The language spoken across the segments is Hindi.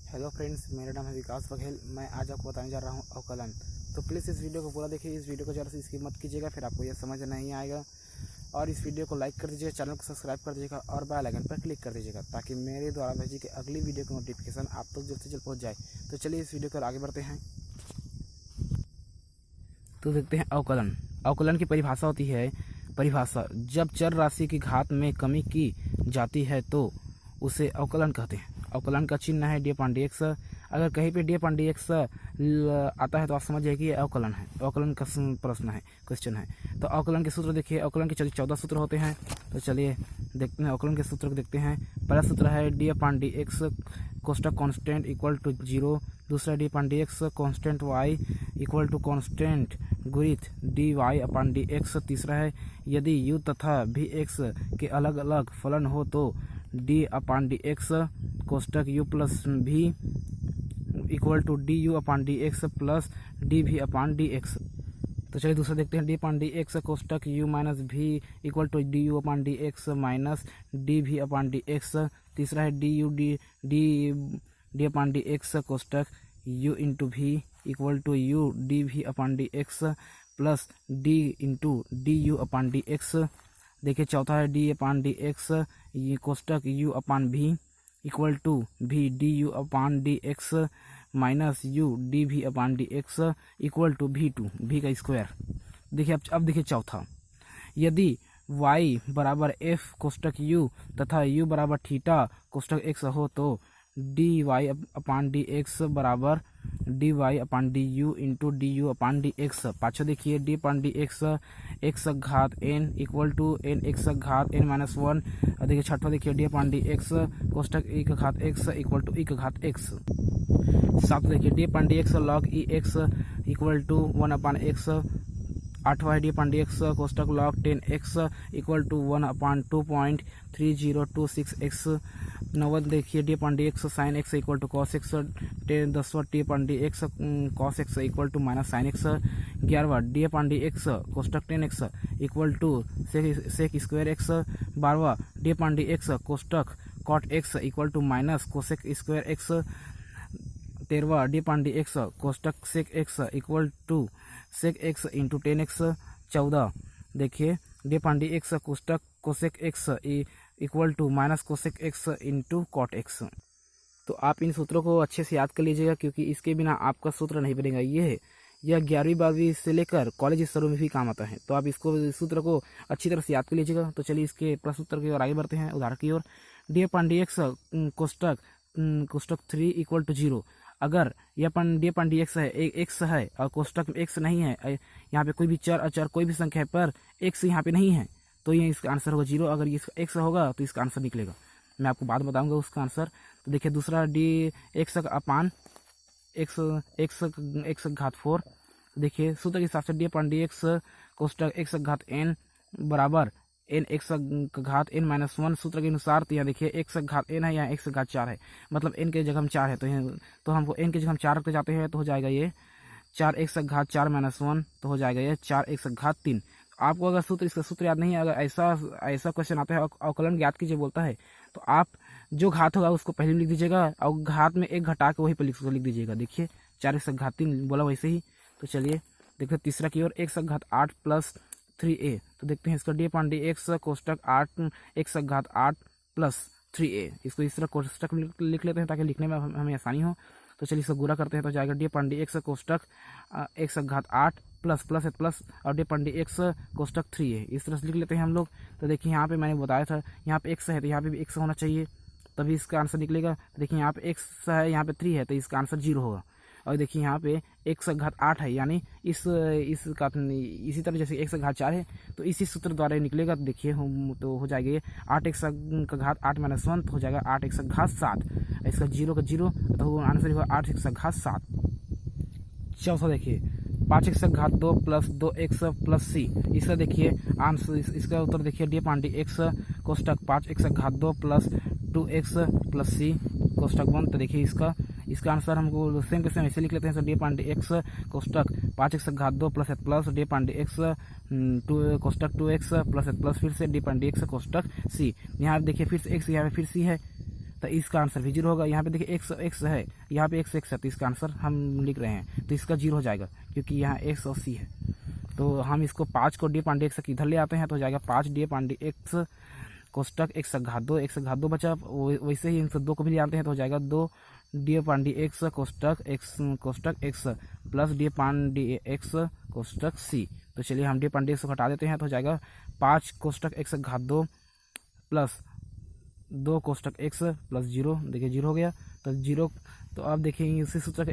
हेलो फ्रेंड्स, मेरा नाम है विकास बघेल। मैं आज आपको बताने जा रहा हूँ अवकलन। तो प्लीज़ इस वीडियो को पूरा देखिए। इस वीडियो को ज़रा सी स्किप मत कीजिएगा, फिर आपको यह समझ नहीं आएगा। और इस वीडियो को लाइक कर दीजिएगा, चैनल को सब्सक्राइब कर दीजिएगा और बेल आइकन पर क्लिक कर दीजिएगा ताकि मेरे द्वारा भेजी गई अगली वीडियो की नोटिफिकेशन आप तक जल्द से जल्द पहुँच जाए। तो चलिए इस वीडियो पर आगे बढ़ते हैं। तो देखते हैं अवकलन। अवकलन की परिभाषा होती है जब चर राशि की घात में कमी की जाती है तो उसे अवकलन कहते हैं। अवकलन का चिन्ह है डी/dx। अगर कहीं पे डी/dx आता है तो आप समझ जाइए कि ये अवकलन है। अवकलन का प्रश्न है, क्वेश्चन है। तो अवकलन के सूत्र देखिए। अवकलन के 14 सूत्र होते हैं। तो चलिए देखते हैं अवकलन के सूत्र को देखते हैं। पहला सूत्र है डी/dx कोष्टक कांस्टेंट इक्वल टू 0। दूसरा डी/dx constant y equal to constant गुणित dy/dx। तीसरा है यदि u तथा vx के अलग अलग फलन हो तो डी/dx कोष्टक u plus v equal to du/dx plus dv/dx। तो चलिए दूसरा देखते हैं डी/dx कोष्टक u minus v equal to du/dx minus dv/dx। तीसरा है डी/dx कोष्टक u into v equal to u dv/dx plus d into du/dx। देखिए चौथा है डी/dx ये कोष्टक u/v equal to v du/dx minus u dv/dx equal to v का स्क्वायर। देखिए अब देखिए चौथा, यदि y बराबर f कोष्टक u तथा u बराबर थीटा कोष्टक x हो तो dy/dx बराबर dy/du इंटू du/dx। पाँचों देखिए डी/dx x घात n equal to n x घात n माइनस 1। देखिए छठवा देखिए डी/dx कोष्टक e का घात x इक्वल टू e का घात x। सातवां देखिए डी/dx log e x equal to 1/x। आठवां है डी/dx कोष्टक log 10x equal to 1/2.3026x। नौवां देखिए डी/dx sine x equal to cos x। 10वां डी/dx cos x equal to minus sine x। 11वां डी/dx कोष्टक 10x equal to sec square x। 12वां डी/dx कोष्टक cot x equal to minus cosec square x। 13वां डी/dx कोष्टक sec x equal to sec x into 10x। 14 देखिए डी/dx कोष्टक cosec x equal to minus cosec x into cot x। तो आप इन सूत्रों को अच्छे से याद कर लीजिएगा क्योंकि इसके बिना आपका सूत्र नहीं बनेगा। यह 11वीं 12वीं से लेकर कॉलेज स्तरों में भी काम आता है। तो आप इसको सूत्र को अच्छी तरह से याद कर लीजिएगा। तो चलिए इसके प्रश्न उत्तर की ओर आगे बढ़ते हैं। उदाहरण की ओर डी/dx कोष्टक 3 इक्वल टू 0। अगर यह डी/dx है x है और कोष्टक में x नहीं है, यहाँ पे कोई भी चर अचर कोई भी संख्या है पर x यहाँ पे नहीं है तो ये इसका आंसर होगा 0। अगर इसका x होगा तो इसका आंसर निकलेगा। मैं आपको बाद में बताऊंगा उसका आंसर। तो देखिए दूसरा डी/x अपान x घात 4। देखिए सूत्र के हिसाब से डी/dx कोष्टक x घात n बराबर n x घात n माइनस 1 सूत्र के अनुसार। तो यहाँ देखिए x घात n है, यहाँ x घात 4 है, मतलब n के जगह हम 4 है तो हमको n के जगह हम 4 रखते जाते हैं तो हो जाएगा ये 4x घात 4 माइनस 1 तो हो जाएगा ये 4x घात 3। आपको अगर इसका सूत्र याद नहीं है, अगर ऐसा क्वेश्चन आता है अवकलन ज्ञात कीजिए बोलता है तो आप जो घात होगा उसको पहले लिख दीजिएगा और घात में एक घटा के वही पर लिख दीजिएगा। देखिए 4x घात 3 बोला वैसे ही। तो चलिए देखिए तीसरा की ओर x घात 8 प्लस 3a। तो देखते हैं इसका डी/dx कोष्टक 8 x घात 8 प्लस 3a। इसको इस तरह कोष्टक लिख लेते हैं ताकि लिखने में हमें आसानी हो। तो चलिए इसको गुणा करते हैं तो जाएगा डी/dx कोष्टक x घात 8 प्लस और डी/dx कोष्टक 3a। इस तरह से लिख लेते हैं हम लोग। तो देखिए यहाँ पे मैंने बताया था यहाँ पे x है तो यहाँ पे भी x होना चाहिए तभी इसका आंसर निकलेगा। देखिए यहाँ पे x है, यहाँ पे 3 है तो इसका आंसर 0 होगा। और देखिए यहाँ पे x घात 8 है यानी इसी तरह जैसे x घात 4 है तो इसी सूत्र द्वारा निकलेगा। तो देखिए तो हो जाएगा ये 8x का घात 8 माइनस 1 तो हो जाएगा 8x घात 7। इसका 0 का 0 तो आंसर होगा 8x घात 7। चौथा देखिए 5x घात 2 प्लस 2x प्लस c। इसका देखिए आंसर इसका उत्तर देखिए डी/dx कोष्टक 5x घात 2 प्लस 2x प्लस c कोष्टक 1। तो देखिए इसका आंसर हमको सेम के सेम ऐसे लिख लेते हैं। डी/dx कोष्टक 5x घात 2 प्लस डी/dx कोष्टक 2x प्लस फिर से डी/dx कोष्टक c। यहाँ देखिए फिर से x यहाँ पे फिर c है तो इसका आंसर भी 0 होगा। यहाँ पे देखिए x है, यहाँ पे x है, तो इसका आंसर हम लिख रहे हैं, तो इसका 0 हो जाएगा क्योंकि यहाँ x और c है। तो हम इसको 5 को डी पांडे x इधर ले आते हैं, तो हो जाएगा 5 डी पांडे x कोष्टक x घात 2 बचा। वैसे ही इन सब 2 को भी ले आते हैं, तो हो जाएगा 2 डी पांडे x कोष्टक x प्लस डी पांडे x कोष्टक c। तो चलिए हम डी पांडे x को हटा देते हैं, तो हो जाएगा 5 कोष्टक x घात 2 प्लस 2 कोष्टक x प्लस 0। देखिए 0 हो गया, तो 0। तो अब देखिए इसी सूत्र का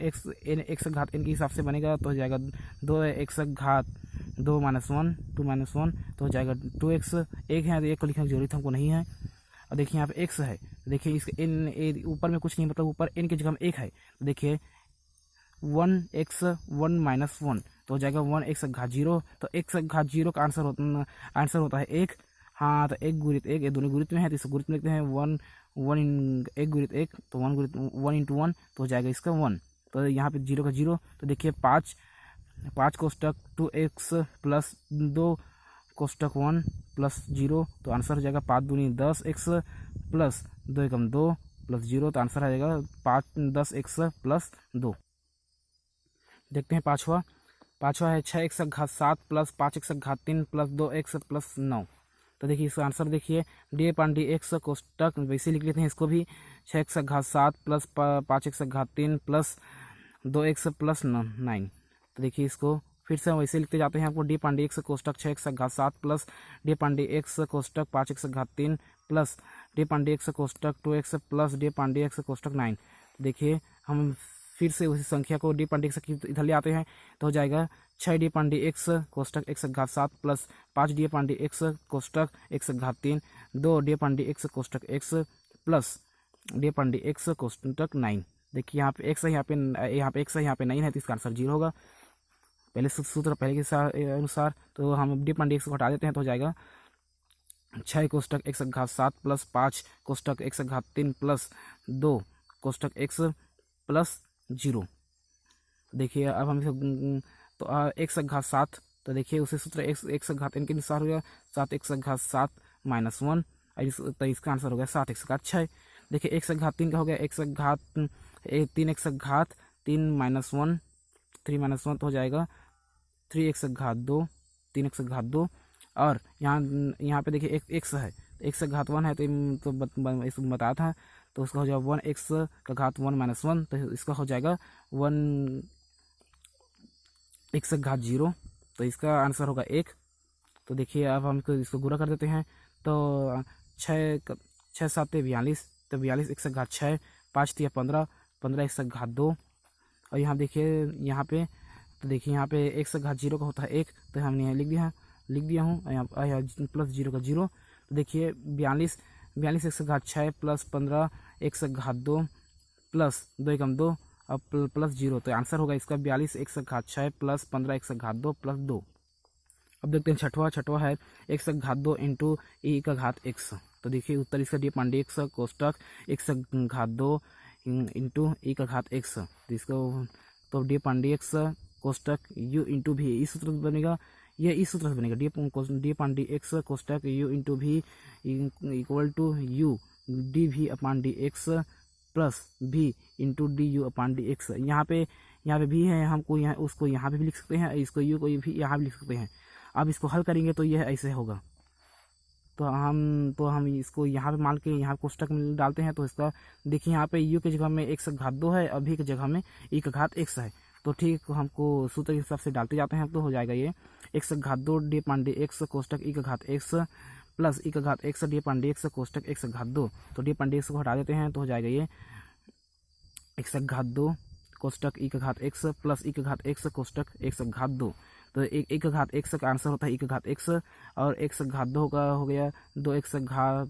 x घात n के हिसाब से बनेगा, तो हो जाएगा 2x घात 2 माइनस 1 2 माइनस 1, तो हो जाएगा 2x। एक है तो एक को लिखने की जरूरत हमको नहीं है। और देखिए यहाँ पे x है, देखिए इसके n ऊपर में कुछ नहीं, मतलब ऊपर n की जगह में 1 है, तो देखिए 1x 1 माइनस 1, तो हो जाएगा 1x घात 0। तो x घात 0 का आंसर होता है 1। हाँ, तो 1 गुणित 1, ये दोनों गुणित में है, तो इसको गुणित में लिखते हैं 1 गुणित 1, तो 1 इंटू 1, तो हो जाएगा इसका 1। तो यहाँ पे 0 का 0, तो देखिए 5 कोष्टक 2x प्लस 2 कोष्टक 1 प्लस 0, तो आंसर हो जाएगा 5 दूनी 10x प्लस 2 एकम 2 प्लस 0, तो आंसर आ जाएगा 10x प्लस 2। देखते हैं पाँचवा है 6x घात 7 प्लस 5x घात 3 प्लस 2x प्लस 9। तो देखिए इसका आंसर देखिए डी पान डी एक्स कोष्टक वैसे लिख लेते हैं इसको भी, 6x घात 7 प्लस 5x घात 3 प्लस 2x प्लस 9। तो देखिए इसको फिर से वैसे लिखते जाते हैं। आपको डी पांडे एक्स कोष्टक 6x घात 7 प्लस डी पांडे एक्स कोष्टक 5x घात 3 प्लस डी पांडे एक्स कोष्टक 2x plus d upon d x कोष्टक 9। देखिए हम फिर से उसी संख्या को डी पांडे एक्स इधर ले आते हैं, तो हो जाएगा 6 डी पांडे एक्स कोष्टक x घात 7 प्लस 5 डी पांडे एक्स कोष्टक x घात 3 2 डी पांडे एक्स कोष्टक x plus d upon d x कोष्टक 9। देखिए यहाँ पे x है, यहाँ पे x है, यहाँ पे 9 है, तो इसका आंसर 0 होगा। पहले सूत्र पहले के अनुसार, तो हम डी पांडे एक्स को हटा देते हैं, तो हो जाएगा 6 कोष्टक x घात 7 प्लस 5 कोष्टक x घात 3 प्लस 2 कोष्टक x प्लस 0। देखिए अब हम तो x घात 7, तो देखिए उसी सूत्र x घात n के अनुसार हो गया 7x घात 7 माइनस 1, तो इसका आंसर हो गया 7x घात 6। देखिए x घात 3 का हो गया x घात 3x घात 3 माइनस 1 3 माइनस 1, तो हो जाएगा 3x घात 2 3x घात 2। और यहाँ पे देखिए x है, x घात 1 है, तो इसको बताया था, तो उसका हो जाएगा 1x का घात 1 माइनस 1, तो इसका हो जाएगा 1x घात 0, तो इसका आंसर होगा 1। तो देखिए अब हम इसको गुणा कर देते हैं, तो 6 7 42, तो 42 x घात 6 5 3 15 15 x घात 2। और यहाँ देखिए यहाँ पे, तो देखिए यहाँ पे x घात 0 का होता है 1, तो हमने यहाँ लिख दिया हूँ यहाँ प्लस 0 का 0। तो देखिए 42 x घात 6 प्लस 15 x घात 2 प्लस 2 एकम 2 अब प्लस 0, तो आंसर होगा इसका 42 x घात 6 प्लस 15 x घात 2 प्लस 2। अब देखते हैं छठवा है x घात 2 इंटू ई का घात x। तो देखिए उत्तर इसका डी पांडे एक्स कोष्टक x घात 2 इंटू ई का घात x, तो इसको तो डी पांडे एक्स कोष्टक u इंटू भी इस सूत्र से बनेगा, ये इस सूत्र से बनेगा डी पांडे एक्स कोष्टक u into v equal to u d v upon d x plus v into d u upon d x. यहाँ पे भी है, हमको यहाँ उसको यहाँ पे भी लिख सकते हैं, इसको यू को भी यहाँ भी लिख सकते हैं। अब इसको हल करेंगे तो यह ऐसे होगा, तो हम इसको यहाँ पे मान के यहाँ कोष्टक में डालते हैं, तो इसका देखिए यहाँ पे u की जगह में x घात 2 है, अभी की जगह में e का घात x है, तो ठीक हमको सूत्र के हिसाब से डालते जाते हैं, तो हो जाएगा ये x घात 2 डी पांडे x कोष्टक e का घात x प्लस e का घात x डी पांडे x कोष्टक x घात 2। तो डी पांडे x को हटा देते हैं, तो हो जाएगा ये x घात 2 कोष्टक e का घात x प्लस e का घात x कोष्टक x घात 2। तो एक का घात x का आंसर होता है e का घात x, और x घात 2 का हो गया 2x घात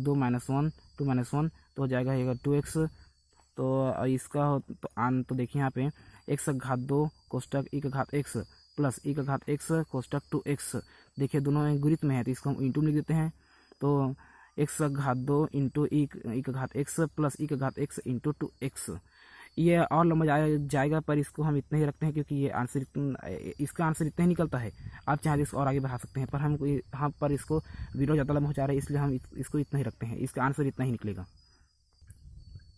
2 माइनस 1 2 माइनस 1, तो हो जाएगा 2x। तो इसका तो देखिए यहाँ पे x घात 2 कोष्टक e का घात x प्लस e का घात x कोष्टक 2x। देखिए दोनों गुणित में है, तो इसको हम इंटू में लिख देते हैं, तो x घात 2 इंटू ई का घात x प्लस e का घात x इंटू 2x। ये और लंबा जाएगा, पर इसको हम इतना ही रखते हैं क्योंकि ये आंसर इसका आंसर इतना ही निकलता है। आप चाहे इसको और आगे बढ़ा सकते हैं, पर हम पर इसको वीडियो ज़्यादा लंबा हो जा रहा है, इसलिए हम इसको इतना ही रखते हैं, इसका आंसर इतना ही निकलेगा।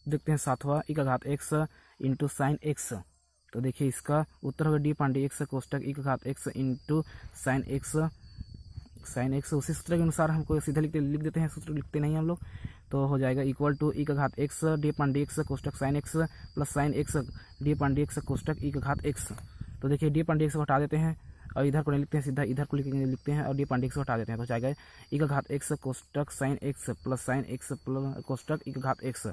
देखते हैं सातवां ई का घात एक्स इंटू साइन एक्स। तो देखिए इसका उत्तर होगा डी अपान डी एक्स कोष्टक ई का घात एक्स इंटू साइन एक्स। उसी सूत्र के अनुसार हमको सीधा लिख देते हैं, सूत्र लिखते नहीं हम लोग। तो हो जाएगा इक्वल टू ई का घात x d upon d x कोष्टक sine x plus sine x d upon d x कोष्टक ई का घात एक्स। तो देखिए डी अपान डी एक्स को हटा देते हैं और इधर को नहीं लिखते हैं, सीधा इधर को लिखते हैं और डी अपान डी एक्स को हटा देते हैं। तो जाएगा ई का घात एक्स कोष्टक sine x plus sine x plus कोष्टक ई का घात एक्स।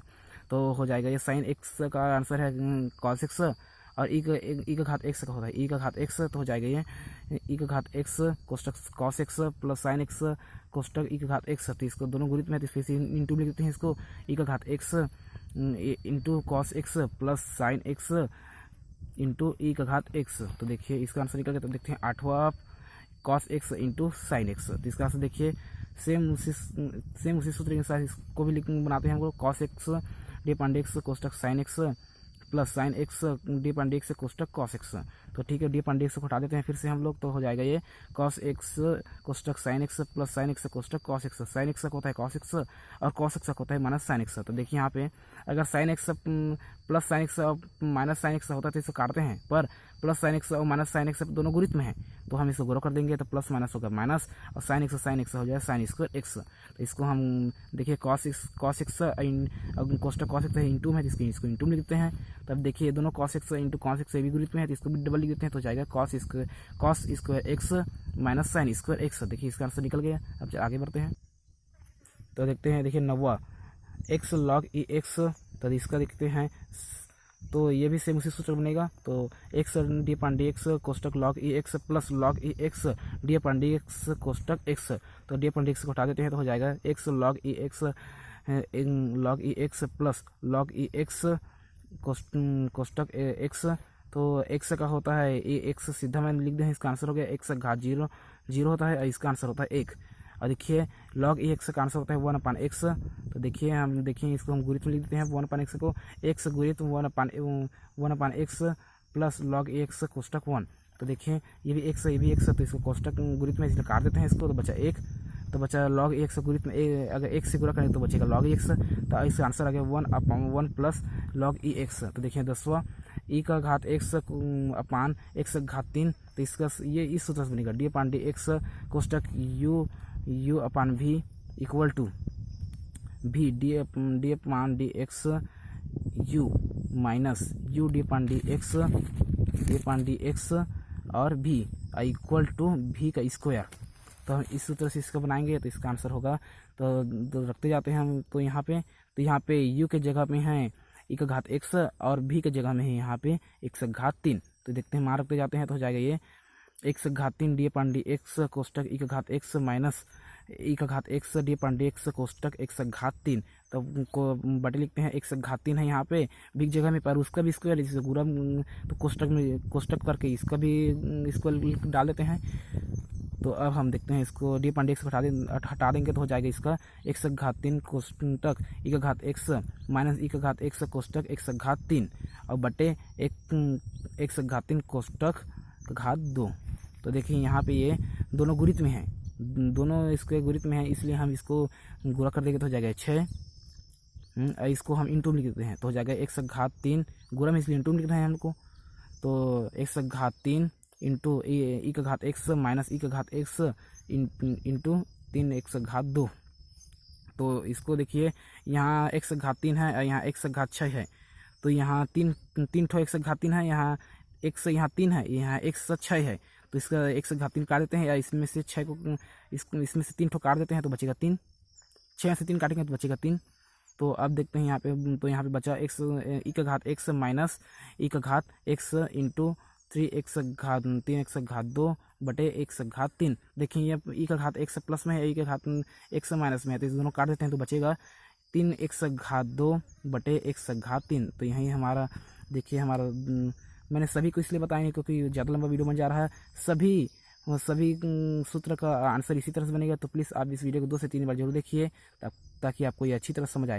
तो हो जाएगा ये साइन एक्स का आंसर है कॉस एक्स और ई का घात एक्स का होता है ई का घात एक्स। तो हो जाएगा ये ई का घात एक्स कोष्टक cos x plus sine x कोष्टक ई का घात एक्स। तो इसको दोनों गुणित में है तो फिर से इंटू लिख देते हैं इसको ई का घात x into cos x plus sine x into e का घात एक्स। तो देखिए इसका आंसर निकल गया। तो देखते हैं आठवां cos x into sine x. तो इसका आंसर देखिए सेम उसी सूत्र के अनुसार इसको भी बनाते हैं हमको cos x d upon d x कोष्टक sine x plus sine x d upon d x कोष्टक कॉस एक्स। तो ठीक है डी अपान डी एक्स को हटा देते हैं फिर से हम लोग। तो हो जाएगा ये कॉस एक्स कोष्टक sine x plus sine x कोष्टक कॉस एक्स। साइन एक्स का होता है कॉस एक्स और कॉस एक्स का होता है माइनस साइन एक्स। तो देखिए यहाँ पे अगर sign x plus sine x और माइनस साइन एक्स होता है तो इसे काटते हैं, पर प्लस साइन एक्स और माइनस साइन एक्स दोनों गुणित में है तो हम इसको गुणा कर देंगे। तो प्लस माइनस होगा माइनस और साइन एक्स हो जाएगा साइन स्क्वायर एक्स। तो इसको हम देखिए कॉस एक्स कोष्टक कॉस एक्स है इंटू में, तो इसको इंटू में लिखते हैं। तब देखिए दोनों cos x into cos x भी गुणित में है तो इसको भी डबल लिख देते हैं। तो जाएगा cos square x minus sine square x. देखिए इसका आंसर निकल गया। अब आगे बढ़ते हैं तो देखते हैं देखिए नौवां एक्स लॉग ई एक्स। तो इसका देखते हैं तो ये भी सेम उसी सूत्र बनेगा। तो x d upon d x कोष्टक log ई एक्स प्लस लॉग ई x d upon d x कोष्टक x. तो डी अपान डी एक्स को हटा देते हैं तो हो जाएगा एक्स लॉग ई एक्स प्लस लॉग ई एक्स कोष्टक एक्स। तो एक्स का होता है ए एक्स, सीधा मैंने लिख दिया है। इसका आंसर हो गया एक्स घात जीरो होता है और इसका आंसर होता है एक। और देखिए लॉग ई एक्स का आंसर होता है 1 अपान एक्स। तो देखिए हम देखिए इसको हम गुणित में लिख देते हैं 1 अपान एक्स को, एक्स गुणित 1 अपान एक्स प्लस लॉग ई एक्स कोष्टक 1। तो देखिए ये भी एक्स तो इसको कोष्टक गुणित में इसलिए काट देते हैं इसको। तो बचा एक, तो बचा लॉग एक्स गुणित में अगर एक्स से गुणा करें तो बचेगा लॉग एक्स। तो इसका आंसर आ गया 1 प्लस लॉग ई एक्स। तो देखिए 10वां ई का घात एक्स अपान एक्स घात 3। तो इसका ये इस सूत्र से बनेगा डी अपान डी एक्स कोष्टक u upon v equal to v d upon d x u minus u d upon d x और भी इक्वल टू भी का स्क्वायर। तो हम इस सूत्र से इसका बनाएंगे तो इसका आंसर होगा। तो रखते जाते हैं हम। तो यहाँ पे यू के जगह में है ई का घात एक्स और भी के जगह में है यहाँ पे एक्स घात 3। तो देखते हैं रखते जाते हैं तो हो जाएगा ये एक्स घात 3 डी अपान डी एक्स कोष्टक ई का घात एक्स माइनस ई का घात x d upon d x कोष्टक x घात 3। तो को बटे लिखते हैं एक्स घात 3 है यहाँ पे भी जगह में, पर उसका भी स्क्वायर जिसे पूरा तो कोष्टक करके इसका भी स्क्वायर डाल देते हैं। तो अब हम देखते हैं इसको डी अपान डी एक्स हटा देंगे तो हो जाएगा इसका एक्स घात 3 कोष्टक ई का घात एक्स माइनस ई का घात एक्स कोष्टक एक्स घात 3 और बटे एक्स घात 3 कोष्टक घात 2। तो देखिए यहाँ पे ये दोनों गुणित में है, दोनों इसके गुणित में है इसलिए हम इसको गुणा कर देंगे तो हो जाएगा 6। इसको हम इंटू लिख देते हैं तो हो जाएगा एक्स घात 3 गुणा में इसलिए इंटू लिख रहे हैं हमको। तो एक्स घात 3 इंटू ई का घात एक्स माइनस ई का घात एक्स इंटू 3 एक्स घात 2। तो इसको देखिए यहाँ एक्स घात 3 है और यहाँ एक्स घात 6 है। तो यहाँ तीन ठो एक्स घात 3 है, यहाँ एक्स यहाँ 3 है, यहाँ एक्स 6 है। तो इसका एक्स घात 3 काट देते हैं या इसमें से 6 को इसमें से 3 ठो काट देते हैं तो बचेगा 3। 6 से 3 काटेंगे तो बचेगा 3। तो अब देखते हैं यहाँ पे, तो यहाँ पे बचा एक्स ई का घात एक्स माइनस ई का घात एक्स इंटू 3 एक्स घात 2 बटे एक्स घात 3। देखिए ये ई का घात एक्स प्लस में है, ई का घात एक्स माइनस में है, तो इस दोनों काट देते हैं तो बचेगा 3 एक्स घात 2 बटे एक्स घात 3। तो यही हमारा देखिए हमारा मैंने सभी को इसलिए बताया क्योंकि ज़्यादा लंबा वीडियो बन जा रहा है। सभी सूत्र का आंसर इसी तरह से बनेगा। तो प्लीज़ आप इस वीडियो को 2 से 3 बार जरूर देखिए ताकि आपको ये अच्छी तरह समझ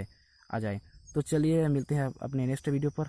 आ जाए। तो चलिए मिलते हैं अपने नेक्स्ट वीडियो पर।